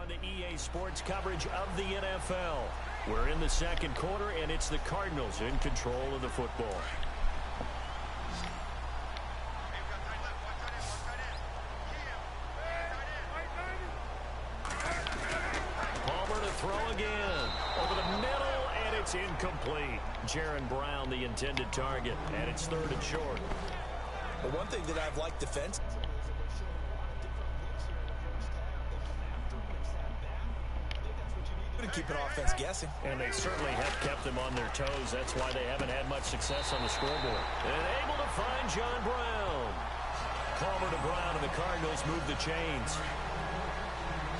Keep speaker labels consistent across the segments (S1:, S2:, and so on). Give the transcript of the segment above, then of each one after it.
S1: on to EA Sports coverage of the NFL. We're in the second quarter, and it's the Cardinals in control of the football. Palmer to throw again. Over the middle, and it's incomplete. Jaron Brown, the intended target, and it's third and short.
S2: Well, one thing that I've liked defense. To keep an offense guessing.
S1: And they certainly have kept them on their toes. That's why they haven't had much success on the scoreboard. And able to find John Brown. Palmer to Brown, and the Cardinals move the chains.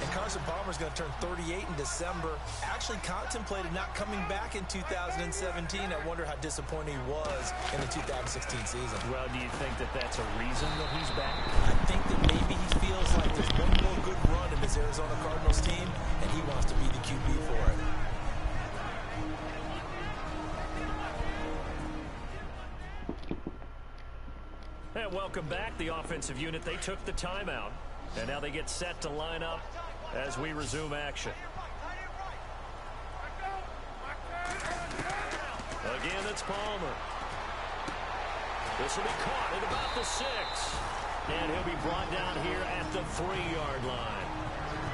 S2: And Carson Palmer's going to turn 38 in December. Actually contemplated not coming back in 2017. I wonder how disappointed he was in the 2016 season.
S1: Well, do you think that that's a reason that he's back?
S2: I think that maybe he feels like there's one more good run in this Arizona Cardinals team, and he wants to be the QB for it.
S1: And welcome back, the offensive unit. They took the timeout, and now they get set to line up as we resume action. Again, it's Palmer. This will be caught at about the 6. And he'll be brought down here at the 3-yard line.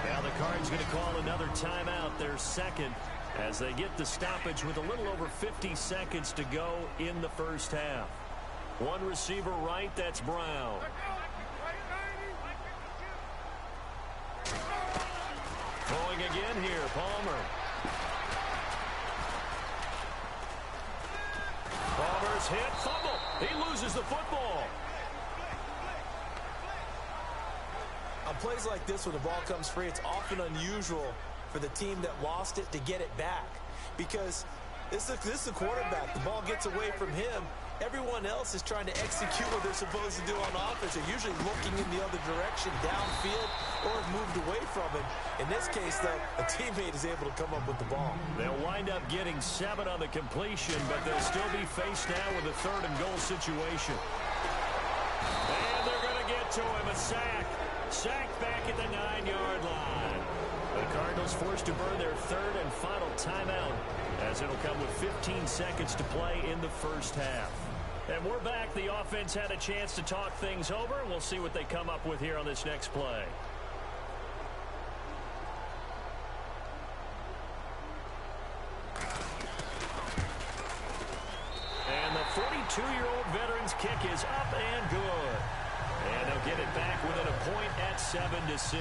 S1: Now the Cards going to call another timeout, their second, as they get the stoppage with a little over 50 seconds to go in the first half. One receiver right, that's Brown. Throwing again here, Palmer. Palmer's hit, fumble. He loses the football.
S2: On plays like this where the ball comes free, it's often unusual for the team that lost it to get it back. Because this is the quarterback. The ball gets away from him. Everyone else is trying to execute what they're supposed to do on offense. They're usually looking in the other direction, downfield, or have moved away from it. In this case, though, a teammate is able to come up with the ball.
S1: They'll wind up getting 7 on the completion, but they'll still be faced now with a 3rd and goal situation. And they're going to get to him, a sack. Sacked back at the 9-yard line. The Cardinals forced to burn their 3rd and final timeout, as it'll come with 15 seconds to play in the first half. And we're back. The offense had a chance to talk things over. We'll see what they come up with here on this next play. And the 42-year-old veteran's kick is up and good. And they'll get it back within a point at 7-6.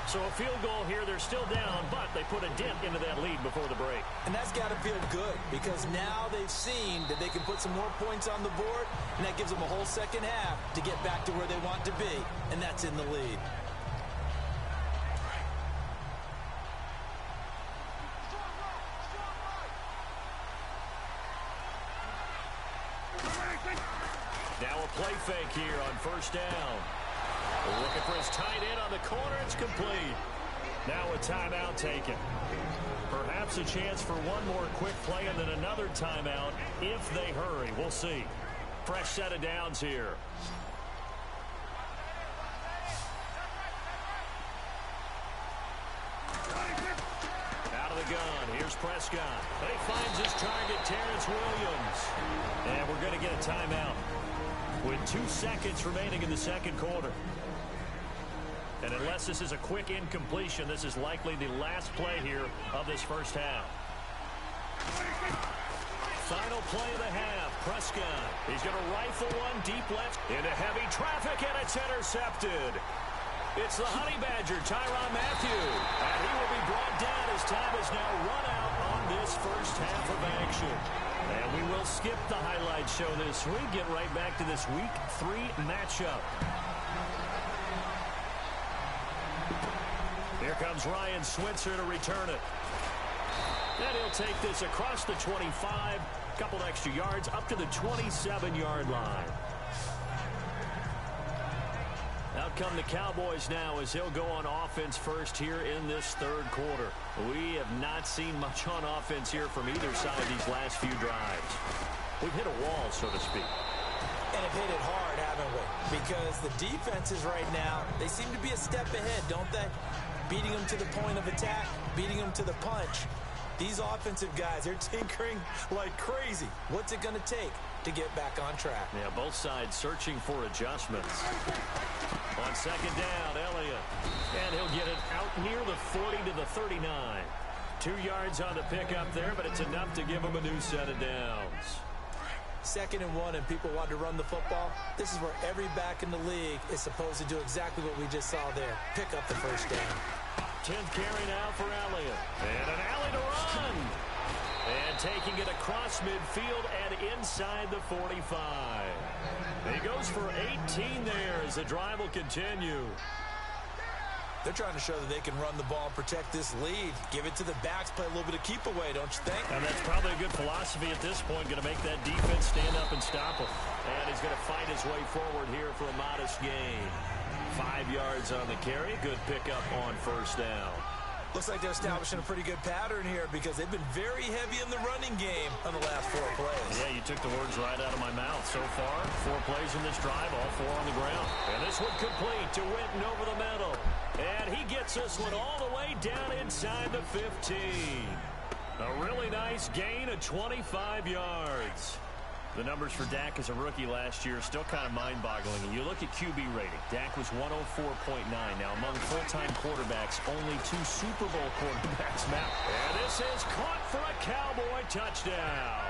S1: So a field goal here. They're still down, but they put a dent into that lead before the break.
S2: And that's got to feel good, because now they've seen that they can put some more points on the board, and that gives them a whole second half to get back to where they want to be, and that's in the lead.
S1: Now a play fake here on first down. Looking for his tight end on the corner. It's complete. Now a timeout taken. Perhaps a chance for one more quick play and then another timeout if they hurry. We'll see. Fresh set of downs here. Out of the gun. Here's Prescott. He finds his target, Terrence Williams. And we're going to get a timeout with 2 seconds remaining in the second quarter. And unless this is a quick incompletion, this is likely the last play here of this first half. Final play of the half. Prescott. He's going to rifle one deep left into heavy traffic, and it's intercepted. It's the Honey Badger, Tyrann Mathieu. And he will be brought down as time is now run out on this first half of action. And we will skip the highlight show this week. Get right back to this Week 3 matchup. Here comes Ryan Switzer to return it. And he'll take this across the 25, couple extra yards, up to the 27-yard line. Out come the Cowboys now as he'll go on offense first here in this third quarter. We have not seen much on offense here from either side these last few drives. We've hit a wall, so to speak.
S2: And have hit it hard, haven't we? Because the defenses right now, they seem to be a step ahead, don't they? beating them to the point of attack, beating them to the punch. These offensive guys, they're tinkering like crazy. What's it going to take to get back on track?
S1: Yeah, both sides searching for adjustments. On second down, Elliott. And he'll get it out near the 40 to the 39. 2 yards on the pickup there, but it's enough to give him a new set of downs.
S2: 2nd and 1 and people want to run the football. This is where every back in the league is supposed to do exactly what we just saw there. Pick up the first down.
S1: 10th carry now for Elliott. And an alley to run. And taking it across midfield and inside the 45. He goes for 18 there as the drive will continue.
S2: They're trying to show that they can run the ball and protect this lead. Give it to the backs, play a little bit of keep away, don't you think?
S1: And that's probably a good philosophy at this point. Going to make that defense stand up and stop him. And he's going to fight his way forward here for a modest gain. 5 yards on the carry. Good pickup on first down.
S2: Looks like they're establishing a pretty good pattern here because they've been very heavy in the running game on the last 4 plays.
S1: Yeah, you took the words right out of my mouth. So far, 4 plays in this drive, all 4 on the ground. And this one complete to Witten over the middle. And he gets this one all the way down inside the 15. A really nice gain of 25 yards. The numbers for Dak as a rookie last year are still kind of mind-boggling. And you look at QB rating. Dak was 104.9. Now, among full-time quarterbacks, only 2 Super Bowl quarterbacks map. And this is caught for a Cowboy touchdown.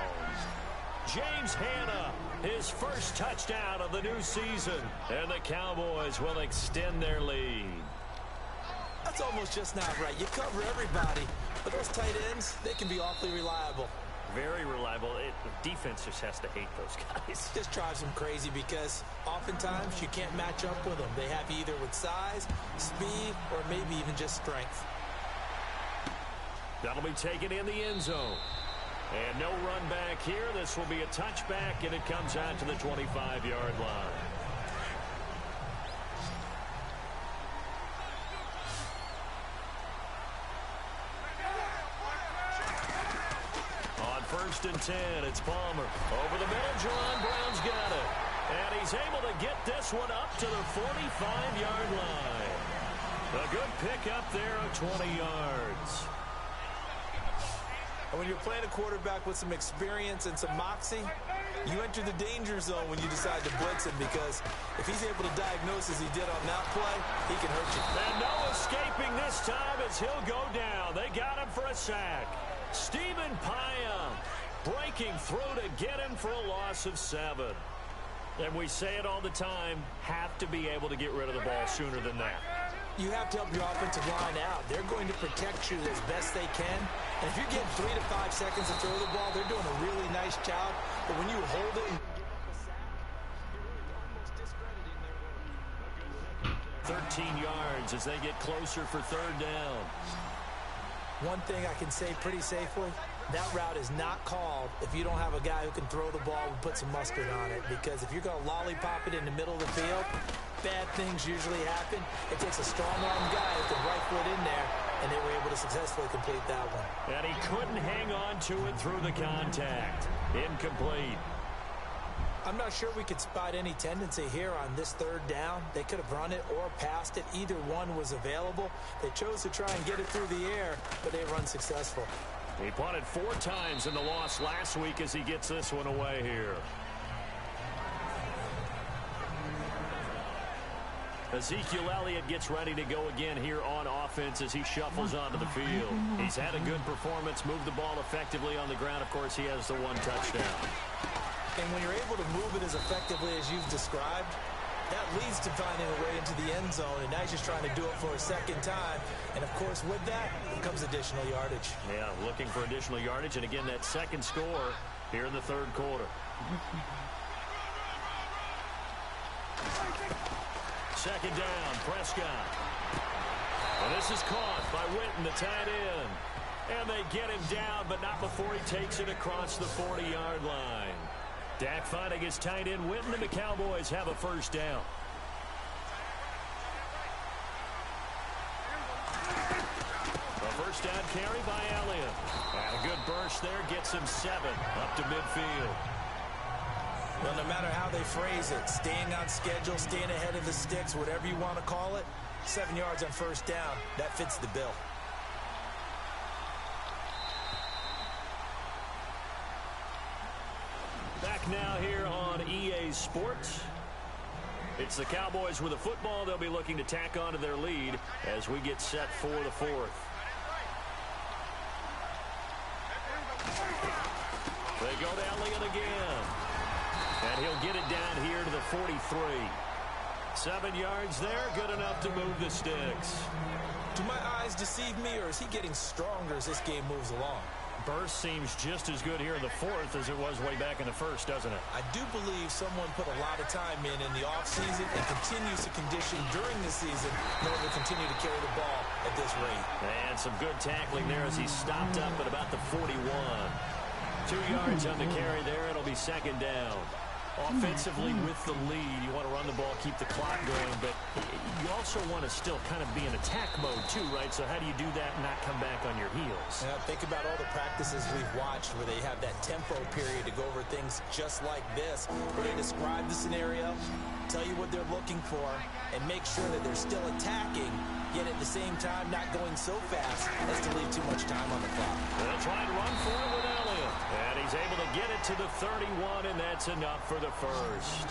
S1: James Hanna, his first touchdown of the new season. And the Cowboys will extend their lead.
S2: That's almost just not right. You cover everybody, but those tight ends, they can be awfully reliable.
S1: Very reliable. The defense just has to hate those guys.
S2: Just drives them crazy because oftentimes you can't match up with them. They have either with size, speed, or maybe even just strength.
S1: That'll be taken in the end zone. And no run back here. This will be a touchback, and it comes out to the 25-yard line. First and 10, it's Palmer. Over the middle, Jerron Brown's got it. And he's able to get this one up to the 45-yard line. A good pickup there of 20 yards.
S2: And when you're playing a quarterback with some experience and some moxie, you enter the danger zone when you decide to blitz him because if he's able to diagnose as he did on that play, he can hurt you.
S1: And no escaping this time as he'll go down. They got him for a sack. Stephen Paea breaking through to get him for a loss of 7. And we say it all the time, have to be able to get rid of the ball sooner than that.
S2: You have to help your offensive line out. They're going to protect you as best they can. And if you're getting 3 to 5 seconds to throw the ball, they're doing a really nice job. But when you hold it,
S1: 13 yards as they get closer for 3rd down.
S2: One thing I can say pretty safely, that route is not called if you don't have a guy who can throw the ball and put some mustard on it. Because if you're going to lollipop it in the middle of the field, bad things usually happen. It takes a strong-arm guy who can right foot in there, and they were able to successfully complete that one.
S1: And he couldn't hang on to it through the contact. Incomplete.
S2: I'm not sure we could spot any tendency here on this 3rd down. They could have run it or passed it. Either one was available. They chose to try and get it through the air, but they run successful.
S1: He punted 4 times in the loss last week as he gets this one away here. Ezekiel Elliott gets ready to go again here on offense as he shuffles onto the field. He's had a good performance, moved the ball effectively on the ground. Of course, he has the 1 touchdown.
S2: And when you're able to move it as effectively as you've described, that leads to finding a way into the end zone. And now he's just trying to do it for a 2nd time. And, of course, with that comes additional yardage.
S1: Yeah, looking for additional yardage. And, again, that 2nd score here in the 3rd quarter. 2nd down, Prescott. And this is caught by Witten, the tight end. And they get him down, but not before he takes it across the 40-yard line. Dak finding his tight end Witten, and the Cowboys have a 1st down. A 1st down carry by Elliott. And a good burst there gets him 7 up to midfield.
S2: Well, no matter how they phrase it, staying on schedule, staying ahead of the sticks, whatever you want to call it, 7 yards on first down. That fits the bill.
S1: Back now here on EA Sports. It's the Cowboys with the football. They'll be looking to tack on to their lead as we get set for the fourth. They go to Elliott again. And he'll get it down here to the 43. 7 yards there, good enough to move the sticks.
S2: Do my eyes deceive me, or is he getting stronger as this game moves along?
S1: Burst seems just as good here in the fourth as it was way back in the first, doesn't it?
S2: I do believe someone put a lot of time in the offseason and continues to condition during the season in order to continue to carry the ball at this rate.
S1: And some good tackling there as he stopped up at about the 41. 2 yards on the carry there. It'll be second down. Offensively with the lead, you want to run the ball, keep the clock going, but you also want to still kind of be in attack mode too, right? So how do you do that and not come back on your heels?
S2: Now, think about all the practices we've watched where they have that tempo period to go over things just like this, where they describe the scenario, tell you what they're looking for, and make sure that they're still attacking, yet at the same time not going so fast as to leave too much time on the clock.
S1: They'll try and run for it with Elliott. And he's able to get it to the 31, and that's enough for the first.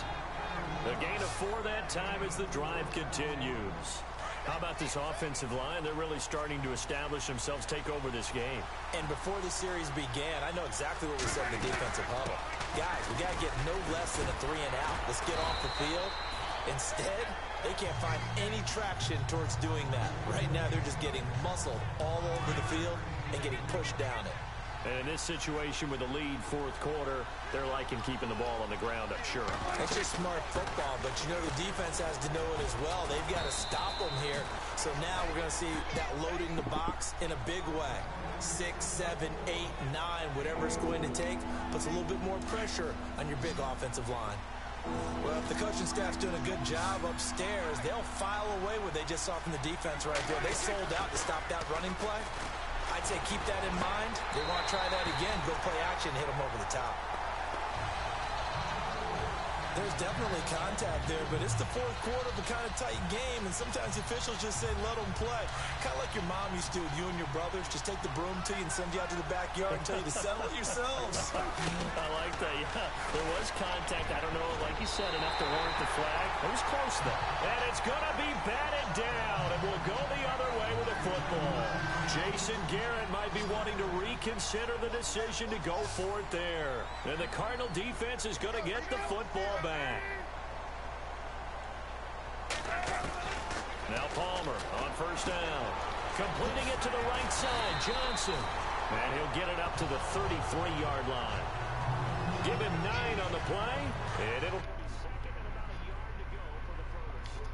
S1: The gain of 4 that time as the drive continues. How about this offensive line? They're really starting to establish themselves, take over this game.
S2: And before the series began, I know exactly what we said in the defensive huddle. Guys, we got to get no less than a 3 and out. Let's get off the field. Instead, they can't find any traction towards doing that. Right now, they're just getting muscled all over the field and getting pushed down it.
S1: And in this situation with the lead fourth quarter, they're liking keeping the ball on the ground, I'm sure.
S2: It's just smart football, but you know the defense has to know it as well. They've got to stop them here. So now we're going to see that loading the box in a big way. 6, 7, 8, 9, whatever it's going to take, puts a little bit more pressure on your big offensive line. Well, if the coaching staff's doing a good job upstairs, they'll file away what they just saw from the defense right there. They sold out to stop that running play. I'd say keep that in mind. They want to try that again, go play action, hit them over the top. There's definitely contact there, but it's the fourth quarter of a kind of tight game, and sometimes officials just say, let them play. Kind of like your mom used to with you and your brothers. Just take the broom to you and send you out to the backyard and tell you to settle it yourselves.
S1: I like that, yeah. There was contact. I don't know, like you said, enough to warrant the flag. It was close, though. And it's going to be batted down, and we'll go the other way with the football. Jason Garrett might be wanting to reconsider the decision to go for it there. And the Cardinal defense is going to get the football back. Now Palmer on first down. Completing it to the right side, Johnson. And he'll get it up to the 33-yard line. Give him 9 on the play, and it'll be second and about a yard to go for the first.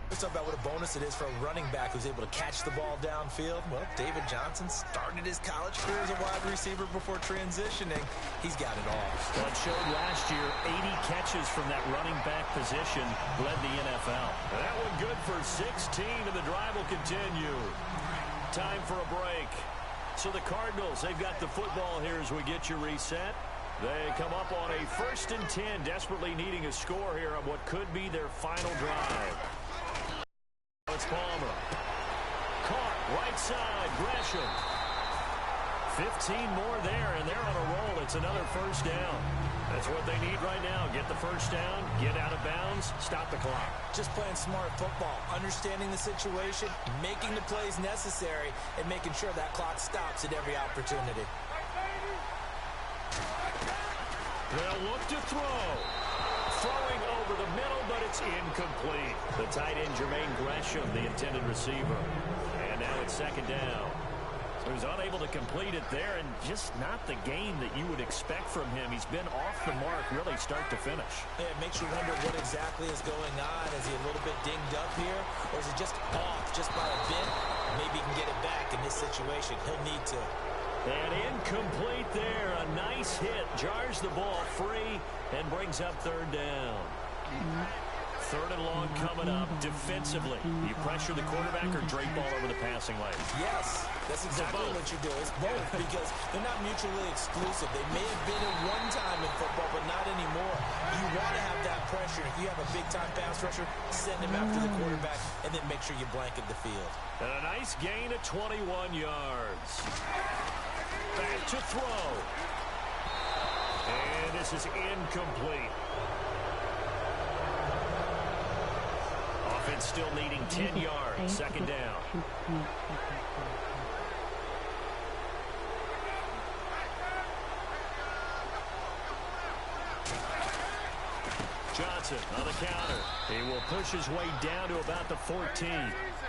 S2: Let's talk about what a bonus it is for a running back who's able to catch the ball downfield. Well, David Johnson started his college career as a wide receiver before transitioning. He's got it all.
S1: Well, it showed last year 80 catches from that running back position led the NFL. And that one good for 16, and the drive will continue. Time for a break. So the Cardinals, they've got the football here as we get you reset. They come up on a 1st and 10, desperately needing a score here on what could be their final drive. It's Palmer. Caught, right side, Gresham. 15 more there, and they're on a roll. It's another first down. That's what they need right now. Get the first down, get out of bounds, stop the clock.
S2: Just playing smart football, understanding the situation, making the plays necessary, and making sure that clock stops at every opportunity.
S1: They'll look to throw. Throwing over the middle, but it's incomplete. The tight end, Jermaine Gresham, the intended receiver. And now it's second down. So he's unable to complete it there, and just not the game that you would expect from him. He's been off the mark, really, start to finish.
S2: Yeah, it makes you wonder what exactly is going on. Is he a little bit dinged up here, or is he just off just by a bit? Maybe he can get it back in this situation. He'll need to.
S1: And incomplete there. A nice hit. Jars the ball free and brings up third down. Third and long coming up defensively. You pressure the quarterback or drape ball over the passing lane?
S2: Yes. That's exactly what you do. It's both because they're not mutually exclusive. They may have been at one time in football, but not anymore. You want to have that pressure. If you have a big-time pass rusher, send him after the quarterback, and then make sure you blanket the field.
S1: And a nice gain of 21 yards. Back to throw. And this is incomplete. Offense still needing 10 yards. Second down. Johnson on the counter. He will push his way down to about the 14.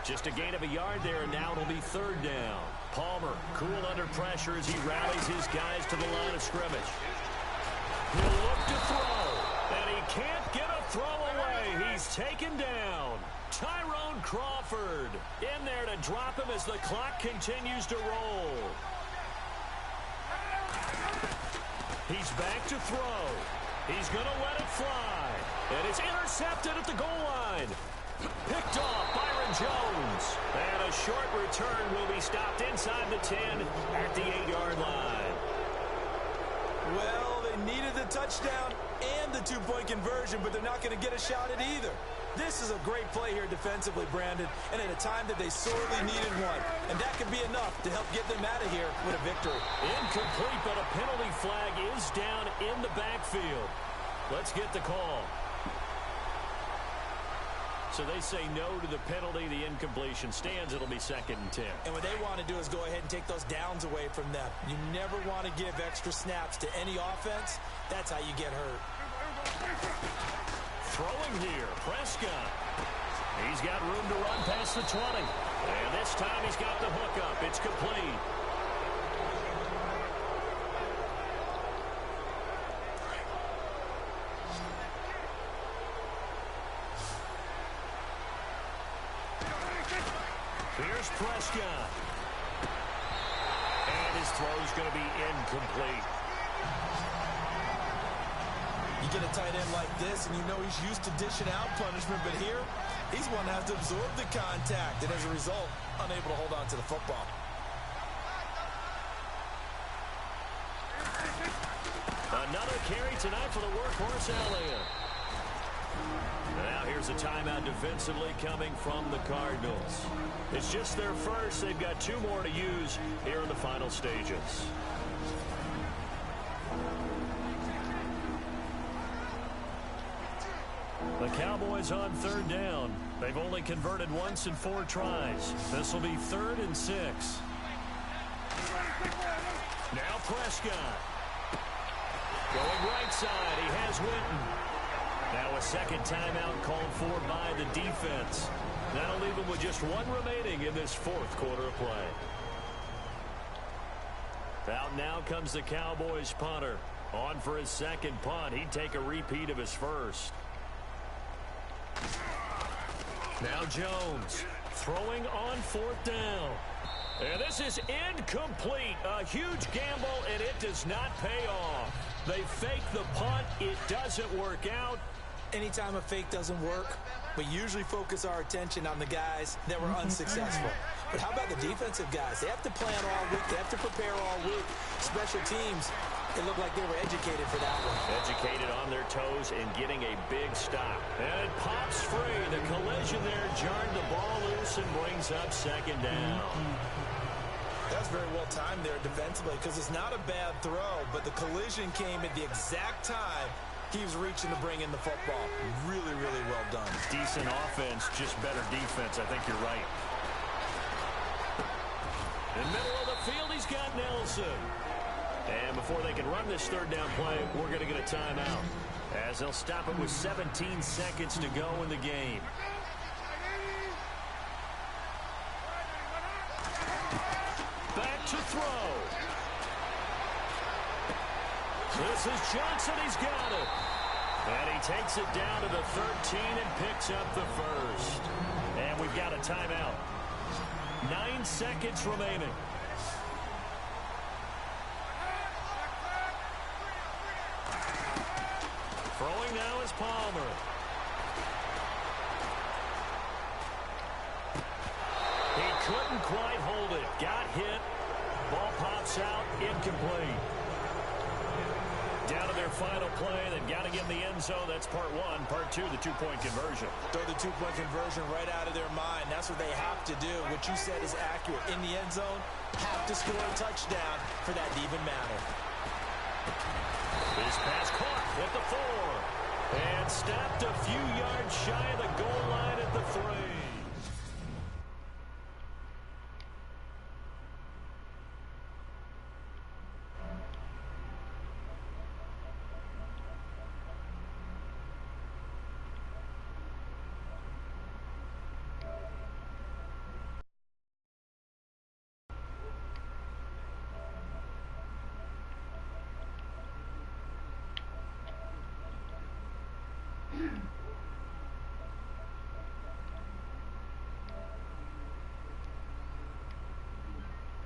S1: Just a gain of a yard there, and now it'll be third down. Palmer cool under pressure as he rallies his guys to the line of scrimmage. He'll look to throw, and he can't get a throw away. He's taken down. Tyrone Crawford in there to drop him as the clock continues to roll. He's back to throw. He's going to let it fly. And it's intercepted at the goal line. Picked off Byron Jones. And a short return will be stopped inside the 10 at the 8-yard line.
S2: Well, they needed the touchdown and the two-point conversion, but they're not going to get a shot at either. This is a great play here defensively, Brandon, and at a time that they sorely needed one. And that could be enough to help get them out of here with a victory.
S1: Incomplete, but a penalty flag is down in the backfield. Let's get the call. So they say no to the penalty. The incompletion stands. It'll be 2nd and 10.
S2: And what they want to do is go ahead and take those downs away from them. You never want to give extra snaps to any offense. That's how you get hurt.
S1: Throwing here, Prescott. He's got room to run past the 20. And this time he's got the hook up. It's complete. Here's Prescott. And his throw's going to be incomplete.
S2: You get a tight end like this, and you know he's used to dishing out punishment, but here, he's one that has to absorb the contact, and as a result, unable to hold on to the football.
S1: Another carry tonight for the workhorse Elliott. Now here's a timeout defensively coming from the Cardinals. It's just their first. They've got 2 more to use here in the final stages. The Cowboys on 3rd down. They've only converted once in 4 tries. This will be 3rd and 6. Now Prescott. Going right side. He has Winton. Now a second timeout called for by the defense. That'll leave him with just 1 remaining in this 4th quarter of play. Out now comes the Cowboys punter. On for his second punt. He'd take a repeat of his first. Now Jones throwing on 4th down. And this is incomplete. A huge gamble, and it does not pay off. They fake the punt. It doesn't work out.
S2: Anytime a fake doesn't work, we usually focus our attention on the guys that were unsuccessful. But how about the defensive guys? They have to plan all week. They have to prepare all week. Special teams, it looked like they were educated for that one.
S1: Educated on their toes and getting a big stop. And it pops free. The collision there jarred the ball loose and brings up 2nd down.
S2: That's very well timed there defensively because it's not a bad throw, but the collision came at the exact time he was reaching to bring in the football. Really, really well done.
S1: Decent offense, just better defense. I think you're right. In the middle of the field, he's got Nelson. And before they can run this 3rd down play, we're going to get a timeout, as they'll stop it with 17 seconds to go in the game. Back to throw. This is Johnson. He's got it. And he takes it down to the 13 and picks up the first. And we've got a timeout. 9 seconds remaining. Throwing now is Palmer. He couldn't quite hold it. Got hit. Ball pops out, incomplete. Down to their final play. They've got to get in the end zone. That's part one. Part two, the two-point conversion.
S2: Throw the two-point conversion right out of their mind. That's what they have to do. What you said is accurate. In the end zone, have to score a touchdown for that to even matter.
S1: This pass caught at the 4. And stepped a few yards shy of the goal line at the 3.